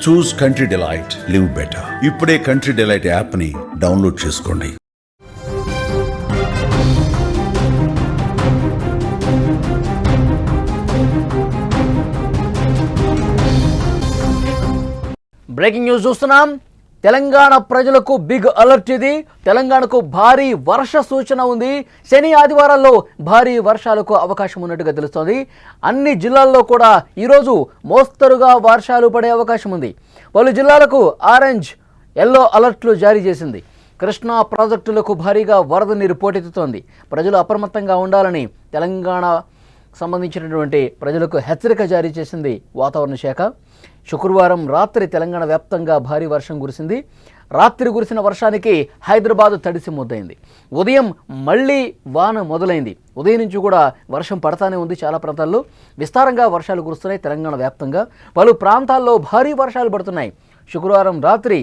చూస్ country delight, live better. ఇప్పుడే country delight యాప్ని download చేసుకోండి. బ్రేకింగ్ న్యూస్ చూస్తున్నాం. తెలంగాణ ప్రజలకు బిగ్ అలర్ట్. ఇది తెలంగాణకు భారీ వర్ష సూచన ఉంది. శని ఆదివారాల్లో భారీ వర్షాలకు అవకాశం ఉన్నట్టుగా తెలుస్తోంది. అన్ని జిల్లాల్లో కూడా ఈరోజు మోస్తరుగా వర్షాలు పడే అవకాశం ఉంది. పలు జిల్లాలకు ఆరెంజ్, ఎల్లో అలర్ట్లు జారీ చేసింది. కృష్ణా ప్రాజెక్టులకు భారీగా వరద నీరు పోటెత్తుతోంది. ప్రజలు అప్రమత్తంగా ఉండాలని తెలంగాణ సంబంధించినటువంటి ప్రజలకు హెచ్చరిక జారీ చేసింది వాతావరణ శాఖ. శుక్రవారం రాత్రి తెలంగాణ వ్యాప్తంగా భారీ వర్షం కురిసింది. రాత్రి కురిసిన వర్షానికి హైదరాబాద్ తడిసి ముద్దయింది. ఉదయం మళ్ళీ వాన మొదలైంది. ఉదయం నుంచి కూడా వర్షం పడతానే ఉంది. చాలా ప్రాంతాల్లో విస్తారంగా వర్షాలు కురుస్తున్నాయి. తెలంగాణ వ్యాప్తంగా పలు ప్రాంతాల్లో భారీ వర్షాలు పడుతున్నాయి. శుక్రవారం రాత్రి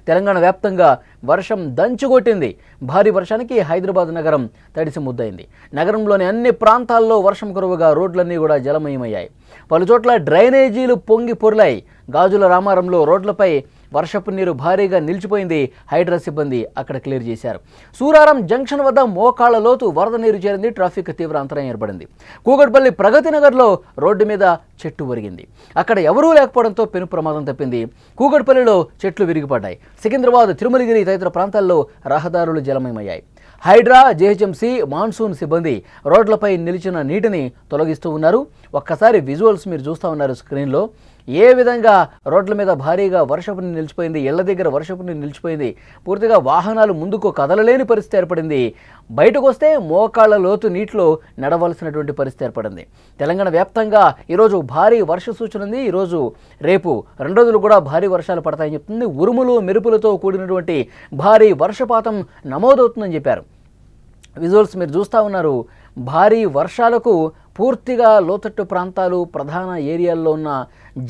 తెలంగాణ వ్యాప్తంగా వర్షం దంచుకొట్టింది. భారీ వర్షానికి హైదరాబాద్ నగరం తడిసి ముద్దయింది. నగరంలోని అన్ని ప్రాంతాల్లో వర్షం కురవగా రోడ్లన్నీ కూడా జలమయమయ్యాయి. పలు చోట్ల డ్రైనేజీలు పొంగి పొర్లాయి. గాజుల రామారంలో రోడ్లపై వర్షపు నీరు భారీగా నిలిచిపోయింది. హైడ్రా సిబ్బంది అక్కడ క్లియర్ చేశారు. సూరారం జంక్షన్ వద్ద మోకాళ్ల లోతు వరద నీరు చేరింది. ట్రాఫిక్ తీవ్ర అంతరాయం ఏర్పడింది. కూకట్పల్లి ప్రగతి నగర్లో రోడ్డు మీద చెట్టు ఒరిగింది. అక్కడ ఎవరూ లేకపోవడంతో పెను ప్రమాదం తప్పింది. కూకట్పల్లిలో చెట్లు విరిగిపడ్డాయి. సికింద్రాబాద్, తిరుమలగిరి తదితర ప్రాంతాల్లో రహదారులు జలమయమయ్యాయి. హైడ్రా, జేహెచ్ఎంసీ మాన్సూన్ సిబ్బంది రోడ్లపై నిలిచిన నీటిని తొలగిస్తూ ఉన్నారు. ఒక్కసారి విజువల్స్ మీరు చూస్తూ ఉన్నారు స్క్రీన్లో. ఏ విధంగా రోడ్ల మీద భారీగా వర్షపు నీరు నిలిచిపోయింది. ఇళ్ల దగ్గర వర్షపు నీరు నిలిచిపోయింది. పూర్తిగా వాహనాలు ముందుకు కదలలేని పరిస్థితి ఏర్పడింది. బయటకు వస్తే మోకాళ్ల లోతు నీటిలో నడవలసినటువంటి పరిస్థితి ఏర్పడింది. తెలంగాణ వ్యాప్తంగా ఈరోజు భారీ వర్ష సూచన ఉంది. ఈరోజు రేపు 2 రోజులు కూడా భారీ వర్షాలు పడతాయని చెప్తుంది. ఉరుములు మెరుపులతో కూడినటువంటి భారీ వర్షపాతం నమోదవుతుందని చెప్పారు. విజువల్స్ మీరు చూస్తూ ఉన్నారు. భారీ వర్షాలకు పూర్తిగా లోతట్టు ప్రాంతాలు, ప్రధాన ఏరియాల్లో ఉన్న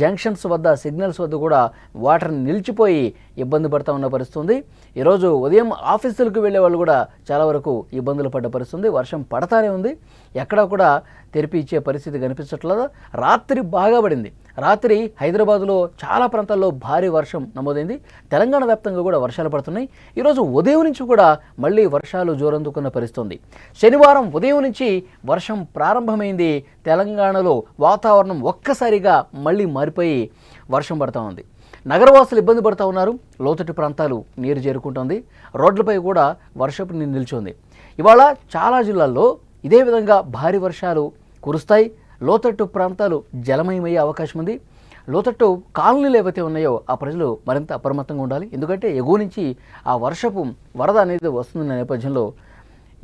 జంక్షన్స్ వద్ద, సిగ్నల్స్ వద్ద కూడా వాటర్ నిలిచిపోయి ఇబ్బంది పడుతూ ఉన్న పరిస్థితి ఉంది. ఈరోజు ఉదయం ఆఫీసులకు వెళ్ళే వాళ్ళు కూడా చాలా వరకు ఇబ్బందులు పడ్డ పరిస్థితి. వర్షం పడతానే ఉంది. ఎక్కడా కూడా తెరిపి ఇచ్చే పరిస్థితి కనిపించట్లేదు. రాత్రి బాగా పడింది. రాత్రి హైదరాబాద్లో చాలా ప్రాంతాల్లో భారీ వర్షం నమోదైంది. తెలంగాణ వ్యాప్తంగా కూడా వర్షాలు పడుతున్నాయి. ఈరోజు ఉదయం నుంచి కూడా మళ్ళీ వర్షాలు జోరందుకున్న పరిస్థితి. శనివారం ఉదయం నుంచి వర్షం ప్రారంభమైంది. తెలంగాణలో వాతావరణం ఒక్కసారిగా మళ్ళీ మారిపోయి వర్షం పడుతూ ఉంది. నగరవాసులు ఇబ్బంది పడుతూ ఉన్నారు. లోతట్టు ప్రాంతాలు నీరు చేరుకుంటుంది. రోడ్లపై కూడా వర్షపు నీరు నిలిచింది. ఇవాళ చాలా జిల్లాల్లో ఇదే విధంగా భారీ వర్షాలు కురుస్తాయి. లోతట్టు ప్రాంతాలు జలమయమయ్యే అవకాశం ఉంది. లోతట్టు కాలనీలు ఏవైతే ఉన్నాయో ఆ ప్రజలు మరింత అప్రమత్తంగా ఉండాలి. ఎందుకంటే ఎగువ నుంచి ఆ వర్షపు వరద అనేది వస్తున్న నేపథ్యంలో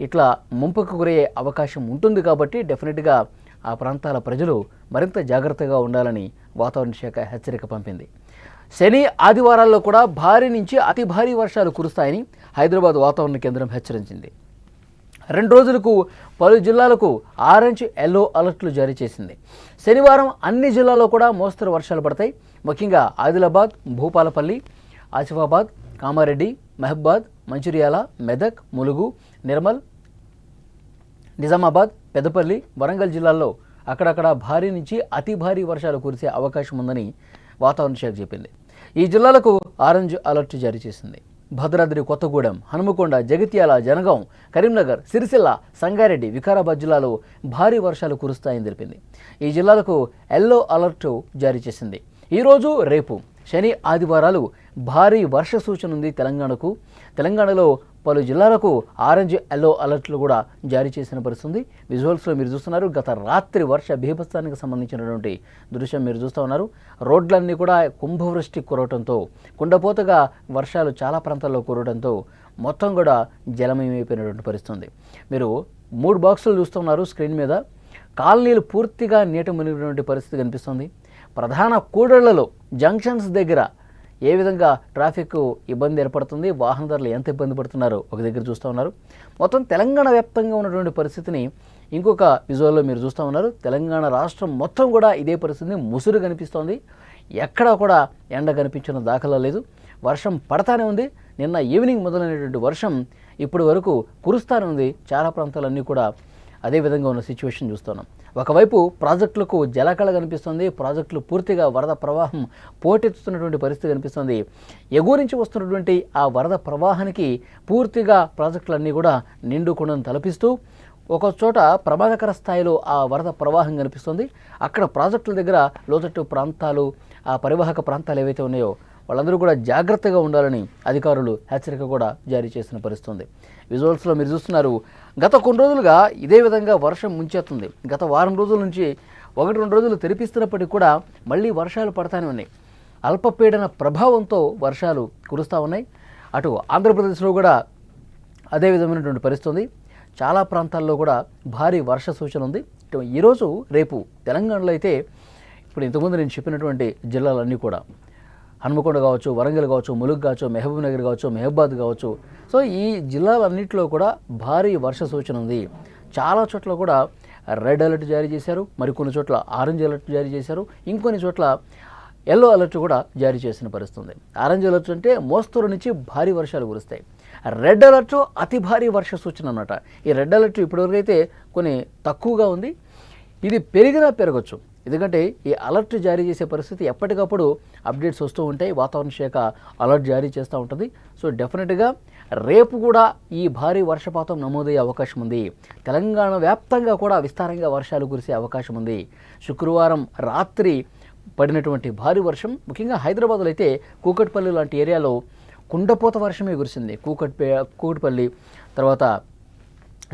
ఇట్లా ముంపుకు గురయ్యే అవకాశం ఉంటుంది. కాబట్టి డెఫినెట్గా ఆ ప్రాంతాల ప్రజలు మరింత జాగ్రత్తగా ఉండాలని వాతావరణ శాఖ హెచ్చరిక పంపింది. శని ఆదివారాల్లో కూడా భారీ నుంచి అతి భారీ వర్షాలు కురుస్తాయని హైదరాబాద్ వాతావరణ కేంద్రం హెచ్చరించింది. 2 రోజులకు పలు జిల్లాలకు ఆరెంజ్, ఎల్లో అలర్ట్లు జారీ చేసింది. శనివారం అన్ని జిల్లాల్లో కూడా మోస్తరు వర్షాలు పడతాయి. ముఖ్యంగా ఆదిలాబాద్, భూపాలపల్లి, ఆసిఫాబాద్, కామారెడ్డి, మహబూబాద్, మంచిర్యాల, మెదక్, ములుగు, నిర్మల్, నిజామాబాద్, పెద్దపల్లి, వరంగల్ జిల్లాల్లో అక్కడక్కడ భారీ నుంచి అతి భారీ వర్షాలు కురిసే అవకాశం ఉందని వాతావరణ శాఖ చెప్పింది. ఈ జిల్లాలకు ఆరెంజ్ అలర్ట్ జారీ చేసింది. భద్రాద్రి కొత్తగూడెం, హనుమకొండ, జగిత్యాల, జనగాం, కరీంనగర్, సిరిసిల్ల, సంగారెడ్డి, వికారాబాద్ జిల్లాలో భారీ వర్షాలు కురుస్తాయని తెలిపింది. ఈ జిల్లాలకు ఎల్లో అలర్ట్ జారీ చేసింది. ఈరోజు రేపు శని ఆదివారాలు భారీ వర్ష సూచన ఉంది తెలంగాణకు. తెలంగాణలో పలు జిల్లాలకు ఆరెంజ్, ఎల్లో అలర్ట్లు కూడా జారీ చేసిన పరిస్థితుంది. విజువల్స్లో మీరు చూస్తున్నారు. గత రాత్రి వర్ష బీభత్సానికి సంబంధించినటువంటి దృశ్యం మీరు చూస్తూ ఉన్నారు. రోడ్లన్నీ కూడా కుంభవృష్టి కురవడంతో, కుండపోతగా వర్షాలు చాలా ప్రాంతాల్లో కురవడంతో మొత్తం కూడా జలమయమైపోయినటువంటి పరిస్థితుంది. మీరు 3 బాక్సులు చూస్తున్నారు స్క్రీన్ మీద. కాలనీలు పూర్తిగా నీట మునిగినటువంటి పరిస్థితి కనిపిస్తుంది. ప్రధాన కూడళ్లలో, జంక్షన్స్ దగ్గర ఏ విధంగా ట్రాఫిక్ ఇబ్బంది ఏర్పడుతుంది, వాహనదారులు ఎంత ఇబ్బంది పడుతున్నారో ఒక దగ్గర చూస్తూ ఉన్నారు. మొత్తం తెలంగాణ వ్యాప్తంగా ఉన్నటువంటి పరిస్థితిని ఇంకొక విజువల్లో మీరు చూస్తూ ఉన్నారు. తెలంగాణ రాష్ట్రం మొత్తం కూడా ఇదే పరిస్థితిని ముసురు కనిపిస్తోంది. ఎక్కడా కూడా ఎండ కనిపించిన దాఖలా లేదు. వర్షం పడతానే ఉంది. నిన్న ఈవినింగ్ మొదలైనటువంటి వర్షం ఇప్పటి వరకు కురుస్తానే ఉంది. చాలా ప్రాంతాలన్నీ కూడా అదే విధంగా ఉన్న సిచ్యువేషన్ చూస్తున్నాం. ఒకవైపు ప్రాజెక్టులకు జలకళ కనిపిస్తుంది, ప్రాజెక్టులు పూర్తిగా వరద ప్రవాహం పోటెత్తుతున్నటువంటి పరిస్థితి కనిపిస్తుంది. ఎగువ నుంచి వస్తున్నటువంటి ఆ వరద ప్రవాహానికి పూర్తిగా ప్రాజెక్టులన్నీ కూడా నిండుకుండను తలపిస్తూ ఒక చోట ప్రమాదకర స్థాయిలో ఆ వరద ప్రవాహం కనిపిస్తుంది. అక్కడ ప్రాజెక్టుల దగ్గర లోతట్టు ప్రాంతాలు, ఆ పరివాహక ప్రాంతాలు ఏవైతే ఉన్నాయో వాళ్ళందరూ కూడా జాగ్రత్తగా ఉండాలని అధికారులు హెచ్చరిక కూడా జారీ చేసిన పరిస్థితుంది. విజువల్స్లో మీరు చూస్తున్నారు, గత కొన్ని రోజులుగా ఇదే విధంగా వర్షం ముంచెత్తుంది. గత వారం రోజుల నుంచి 1-2 రోజులు తెరిపిస్తున్నప్పటికీ కూడా మళ్ళీ వర్షాలు పడతానే ఉన్నాయి. అల్పపీడన ప్రభావంతో వర్షాలు కురుస్తూ ఉన్నాయి. అటు ఆంధ్రప్రదేశ్లో కూడా అదే విధమైనటువంటి పరిస్థితి ఉంది. చాలా ప్రాంతాల్లో కూడా భారీ వర్ష సూచన ఉంది. ఈరోజు రేపు తెలంగాణలో అయితే ఇప్పుడు ఇంతకుముందు నేను చెప్పినటువంటి జిల్లాలన్నీ కూడా హన్మకొండ కావచ్చు, వరంగల్ కావచ్చు, ములుగు కావచ్చు, మహబూబ్ నగర్ కావచ్చు, మహబాద్ కావచ్చు, సో ఈ జిల్లాలన్నింటిలో కూడా భారీ వర్ష సూచన ఉంది. చాలా చోట్ల కూడా రెడ్ అలర్ట్ జారీ చేశారు, మరికొన్ని చోట్ల ఆరెంజ్ అలర్ట్ జారీ చేశారు, ఇంకొన్ని చోట్ల ఎల్లో అలర్ట్ కూడా జారీ చేసిన పరిస్థితి ఉంది. ఆరెంజ్ అలర్ట్ అంటే మోస్తరు నుంచి భారీ వర్షాలు కురుస్తాయి. రెడ్ అలర్ట్ అతి భారీ వర్ష సూచన అన్నమాట. ఈ రెడ్ అలర్ట్ ఇప్పటివరకు అయితే కొన్ని తక్కువగా ఉంది, ఇది పెరిగినా పెరగచ్చు. ఎందుకంటే ఈ అలర్ట్ జారీ చేసే పరిస్థితి ఎప్పటికప్పుడు అప్డేట్స్ వస్తూ ఉంటాయి, వాతావరణ శాఖ అలర్ట్ జారీ చేస్తూ ఉంటుంది. సో డెఫినెట్గా రేపు కూడా ఈ భారీ వర్షపాతం నమోదయ్యే అవకాశం ఉంది. తెలంగాణ వ్యాప్తంగా కూడా విస్తారంగా వర్షాలు కురిసే అవకాశం ఉంది. శుక్రవారం రాత్రి పడినటువంటి భారీ వర్షం ముఖ్యంగా హైదరాబాద్లో అయితే కూకట్పల్లి లాంటి ఏరియాలో కుండపోత వర్షమే కురిసింది. కూకట్పల్లి తర్వాత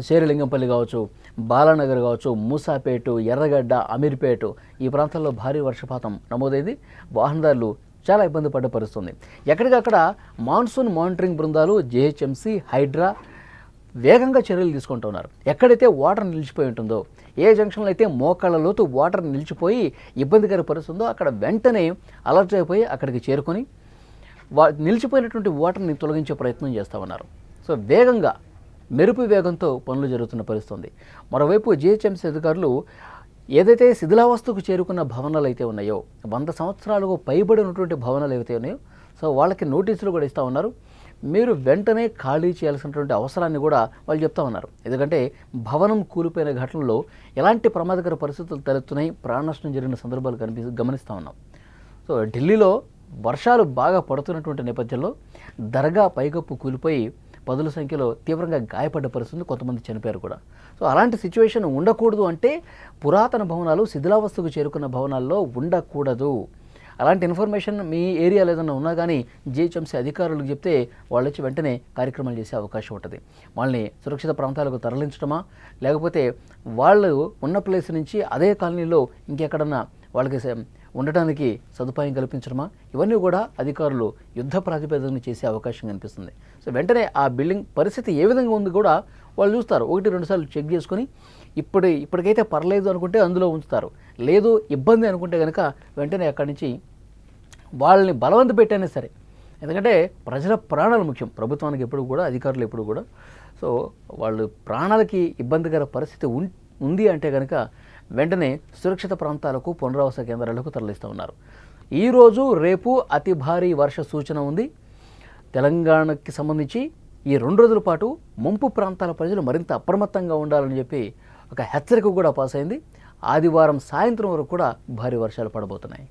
శేరిలింగంపల్లి కావచ్చు, బాలానగర్ కావచ్చు, మూసాపేట, ఎర్రగడ్డ, అమీర్పేట ఈ ప్రాంతాల్లో భారీ వర్షపాతం నమోదైంది. వాహనదారులు చాలా ఇబ్బంది పడ్డ పరిస్థితుంది. ఎక్కడికక్కడ మాన్సూన్ మానిటరింగ్ బృందాలు, జేహెచ్ఎంసీ, హైడ్రా వేగంగా చర్యలు తీసుకుంటున్నారు. ఎక్కడైతే వాటర్ నిలిచిపోయి ఉంటుందో, ఏ జంక్షన్లో అయితే మోకాళ్ళ లోతు వాటర్ నిలిచిపోయి ఇబ్బందికర పరిస్థితుందో అక్కడ వెంటనే అలర్ట్ అయిపోయి అక్కడికి చేరుకొని నిలిచిపోయినటువంటి వాటర్ని తొలగించే ప్రయత్నం చేస్తూ ఉన్నారు. సో వేగంగా మెరుపు వేగంతో పనులు జరుగుతున్న పరిస్థితుంది. మరోవైపు జిహెచ్ఎంసీ అధికారులు ఏదైతే శిథిలావస్థకు చేరుకున్న భవనాలు అయితే ఉన్నాయో, 100 సంవత్సరాలకు పైబడినటువంటి భవనాలు ఏవైతే ఉన్నాయో, సో వాళ్ళకి నోటీసులు కూడా ఇస్తూ ఉన్నారు. మీరు వెంటనే ఖాళీ చేయాల్సినటువంటి అవసరాన్ని కూడా వాళ్ళు చెప్తా ఉన్నారు. ఎందుకంటే భవనం కూలిపోయిన ఘటనలో ఎలాంటి ప్రమాదకర పరిస్థితులు తలెత్తున్నాయి, ప్రాణ నష్టం జరిగిన సందర్భాలు గమనిస్తూ ఉన్నాం. సో ఢిల్లీలో వర్షాలు బాగా పడుతున్నటువంటి నేపథ్యంలో దర్గా పైకప్పు కూలిపోయి 10ల సంఖ్యలో తీవ్రంగా గాయపడ్డ పరిస్థితి, కొంతమంది చనిపోయారు కూడా. సో అలాంటి సిచ్యువేషన్ ఉండకూడదు అంటే పురాతన భవనాలు శిథిలావస్థకు చేరుకున్న భవనాల్లో ఉండకూడదు. అలాంటి ఇన్ఫర్మేషన్ మీ ఏరియాలో ఏదైనా ఉన్నా కానీ జిహెచ్ఎంసీ అధికారులకు చెప్తే వాళ్ళు వచ్చి వెంటనే కార్యక్రమాలు చేసే అవకాశం ఉంటుంది. వాళ్ళని సురక్షిత ప్రాంతాలకు తరలించడమా, లేకపోతే వాళ్ళు ఉన్న ప్లేస్ నుంచి అదే కాలనీలో ఇంకెక్కడన్నా వాళ్ళకి ఉండటానికి సదుపాయం కల్పించడమా, ఇవన్నీ కూడా అధికారులు యుద్ధ ప్రాతిపదికన చేసే అవకాశం కనిపిస్తుంది. సో వెంటనే ఆ బిల్డింగ్ పరిస్థితి ఏ విధంగా ఉంది కూడా వాళ్ళు చూస్తారు. 1-2 సార్లు చెక్ చేసుకొని ఇప్పటికైతే పర్లేదు అనుకుంటే అందులో ఉంచుతారు, లేదు ఇబ్బంది అనుకుంటే కనుక వెంటనే అక్కడి నుంచి వాళ్ళని బలవంత పెట్టైనా సరే, ఎందుకంటే ప్రజల ప్రాణాలు ముఖ్యం ప్రభుత్వానికి ఎప్పుడు కూడా, అధికారులు ఎప్పుడు కూడా. సో వాళ్ళు ప్రాణాలకి ఇబ్బందికర పరిస్థితి ఉంది అంటే కనుక వెంటనే సురక్షిత ప్రాంతాలకు, పునరావాస కేంద్రాలకు తరలిస్తూ ఉన్నారు. ఈరోజు రేపు అతి భారీ వర్ష సూచన ఉంది. తెలంగాణకి సంబంధించి ఈ 2 రోజుల పాటు ముంపు ప్రాంతాల ప్రజలు మరింత అప్రమత్తంగా ఉండాలని చెప్పి ఒక హెచ్చరిక కూడా పాస్ అయింది. ఆదివారం సాయంత్రం వరకు కూడా భారీ వర్షాలు పడబోతున్నాయి.